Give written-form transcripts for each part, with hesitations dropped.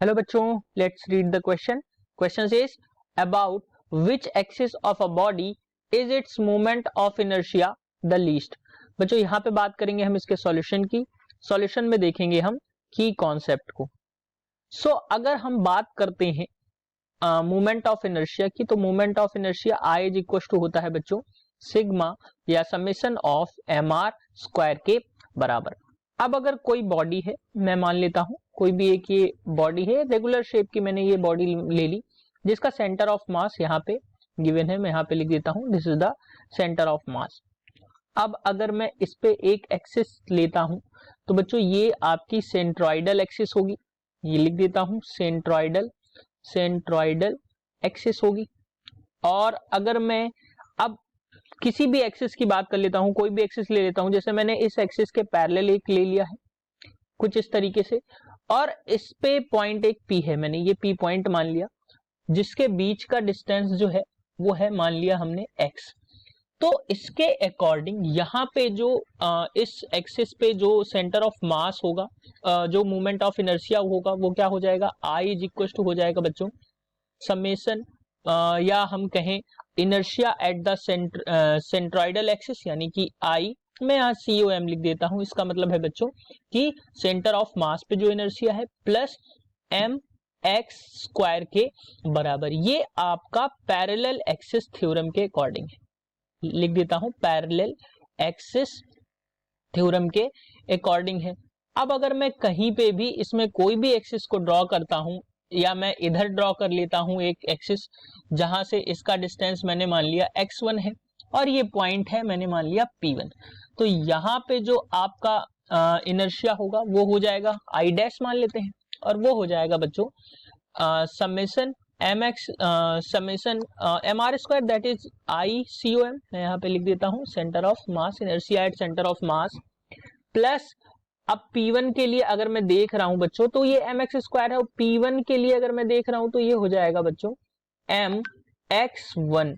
Hello बच्चों, let's read the question. Question is about which axis of a body is its moment of inertia the least. बच्चों यहाँ पे बात करेंगे हम इसके सॉल्यूशन की. सॉल्यूशन में देखेंगे हम की कॉन्सेप्ट को. सो अगर हम बात करते हैं मोमेंट ऑफ इनर्शिया की, तो moment of inertia I is equal to होता है बच्चों सिग्मा या summation of M R square के बराबर. अब अगर कोई बॉडी है, मैं मान लेता हूं कोई भी एक ये बॉडी है रेगुलर शेप की, मैंने ये बॉडी ले ली जिसका सेंटर ऑफ मास यहाँ पे गिवन है. मैं यहाँ पे लिख देता हूं this is the centre of मास. अब अगर मैं इस पे एक एक्सिस लेता हूं तो बच्चों ये आपकी सेंट्रॉइडल एक्सिस होगी. ये लिख देता हूं सेंट्रॉइडल एक्सिस होगी. और अगर मैं अब किसी भी एक्सिस की बात कर लेता हूं, कोई भी एक्सिस ले लेता हूं, जैसे मैंने इस एक्सिस के पैरेलल एक ले लिया है कुछ इस तरीके से, और इस पे पॉइंट एक पी है, मैंने ये पी पॉइंट मान लिया जिसके बीच का डिस्टेंस जो है वो है मान लिया हमने एक्स. तो इसके अकॉर्डिंग यहाँ पे जो इस एक्सिस पे जो सेंटर ऑफ मास होगा, जो मूवमेंट ऑफ इनर्शिया होगा वो क्या हो जाएगा, आई इज इक्वल टू हो जाएगा बच्चों समेशन या हम कहें inertia at the centroidal axis, यानी कि आई. मैं यहाँ COM लिख देता हूं. इसका मतलब है बच्चों कि सेंटर ऑफ मास पे जो इनर्शिया है प्लस एम एक्स स्क्वायर के बराबर. ये आपका पैरेलल एक्सिस थ्योरम के अकॉर्डिंग है. लिख देता हूं पैरेलल एक्सिस थ्योरम के अकॉर्डिंग है. अब अगर मैं कहीं पे भी इसमें कोई भी एक्सिस को ड्रॉ करता हूं, या मैं इधर ड्रॉ कर लेता हूं एक एक्सिस जहां से इसका डिस्टेंस मैंने मान लिया x1 है और ये पॉइंट है मैंने मान लिया P1, तो यहाँ पे जो आपका इनर्शिया होगा वो हो जाएगा आई डैश मान लेते हैं, और वो हो जाएगा बच्चों summation mx summation M R square that is I COM. मैं यहाँ पे लिख देता हूँ centre of mass, inertia at centre of mass, plus अब P1 के लिए अगर मैं देख रहा हूं बच्चों तो ये mx स्क्वायर है, और P1 के लिए अगर मैं देख रहा हूं तो ये हो जाएगा बच्चों mx1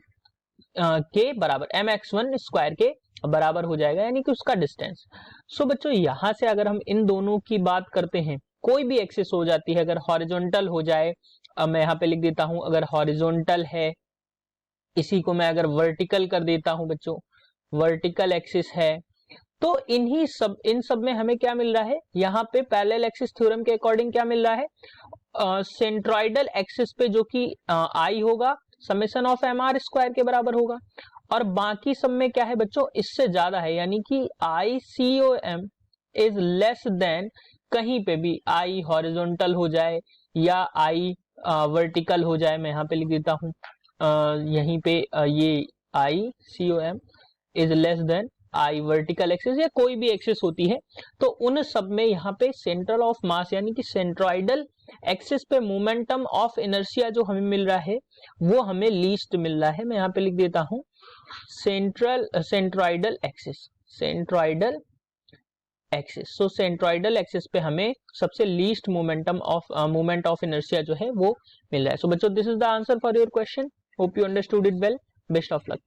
के बराबर, mx1 स्क्वायर के बराबर हो जाएगा, यानी कि उसका डिस्टेंस. सो बच्चों यहां से अगर हम इन दोनों की बात करते हैं, कोई भी एक्सिस हो जाती है, अगर हॉरिजॉन्टल हो जाए, अब मैं यहाँ पे लिख देता हूं अगर हॉरिजॉन्टल है, इसी को मैं अगर वर्टिकल कर देता हूं बच्चों, वर्टिकल एक्सिस है, तो इन सब में हमें क्या मिल रहा है, यहाँ पे पैरेलल एक्सिस थ्योरम के अकॉर्डिंग क्या मिल रहा है, सेंट्रॉइडल एक्सिस पे जो कि आई होगा summation of M R square के बराबर होगा, और बाकी सब में क्या है बच्चों इससे ज्यादा है, यानी कि आई COM इज लेस देन, कहीं पे भी आई हॉरिजॉन्टल हो जाए या आई वर्टिकल हो जाए, मैं यहाँ पे लिख देता हूँ यहीं पे ये I COM is less than I vertical axis, या कोई भी एक्सिस होती है, तो उन सब में यहाँ पे सेंटर ऑफ मास यानी कि सेंट्रॉइडल एक्सिस पे मोमेंटम ऑफ इनर्शिया जो हमें मिल रहा है वो हमें लीस्ट मिल रहा है. मैं यहाँ पे लिख देता हूँ सेंट्रॉइडल एक्सिस. सो सेंट्रॉइडल एक्सिस पे हमें सबसे लीस्ट मोमेंट ऑफ इनर्शिया जो है वो मिल रहा है. सो बच्चों this is the answer for your question. Hope you understood it well. Best of luck.